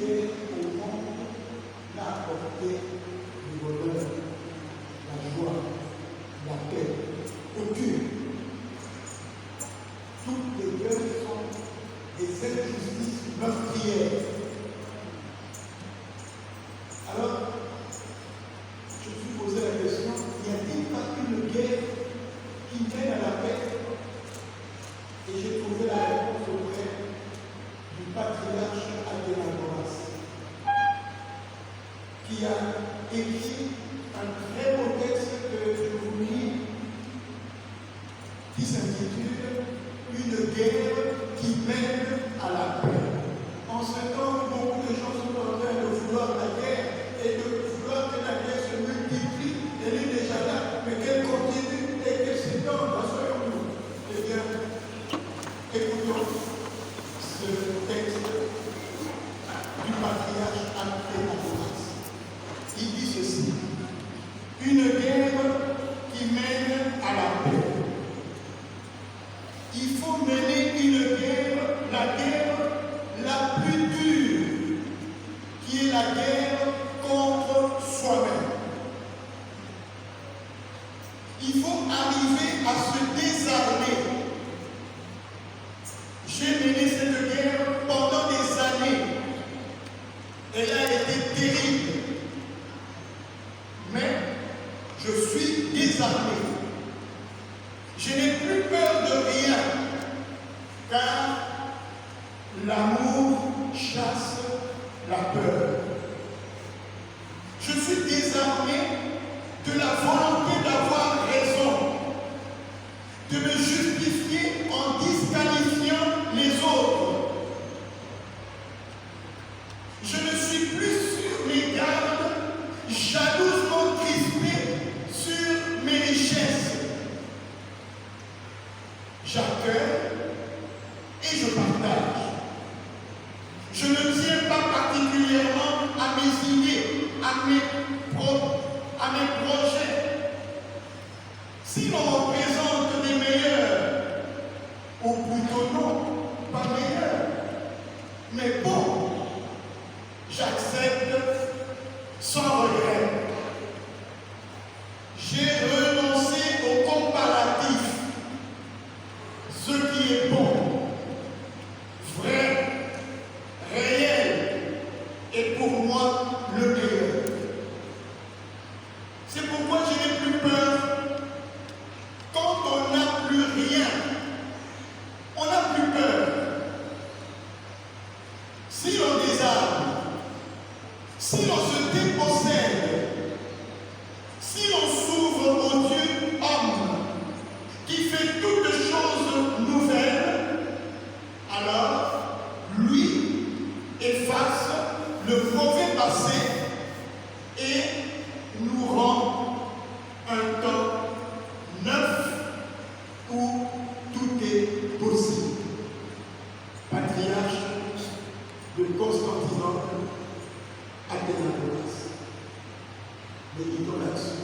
guerre au monde n'a apporté le bonheur, la joie, la paix. Aucune. Toutes les guerres sont des injustices meurtrières. Alors, je me suis posé la question, n'y a-t-il pas une guerre qui mène à la paix? Et j'ai trouvé la réponse auprès du patriarche Athénagoras, qui a écrit un très beau texte que je vous lis, qui s'intitule « Une guerre qui mène à la paix ». En ce temps, beaucoup de gens sont en train de vouloir la guerre et de vouloir que la guerre se multiplie. Elle est déjà là, mais qu'elle continue et qu'elle s'étende. Rassurons-nous. Eh bien, écoutons ce texte du patriarche Athénagoras. Il dit ceci: une guerre qui mène à la paix. Il faut mener une guerre, la guerre la plus dure, qui est la guerre contre soi-même. Il faut arriver à se désarmer. J'ai mené cette guerre pendant des années. Elle a été terrible. Mais je suis désarmé. Je n'ai plus peur de rien, car l'amour chasse la peur. Je suis désarmé de la volonté d'avoir raison, de me justifier en disqualifiant les autres. Je ne suis plus sur mes gardes, jalousement crispé sur mes richesses. J'accueille et je partage. Je ne tiens pas particulièrement à mes idées, à mes projets. Si l'on me présente des meilleurs, ou plutôt non, pas meilleurs, mais bon, j'accepte sans regret. J'ai renoncé au comparatif. Ce qui est bon, vrai, réel, est pour moi le meilleur. C'est pourquoi je n'ai plus peur. Quand on n'a plus rien, on n'a plus peur. Si l'on désarme, si l'on se dépossède, si l'on s'ouvre au Dieu homme, qui fait toutes choses nouvelles, alors lui efface le mauvais passé et nous rend un temps neuf où tout est possible. Patriarche de Constantinople, Athénagoras. Méditons là-dessus.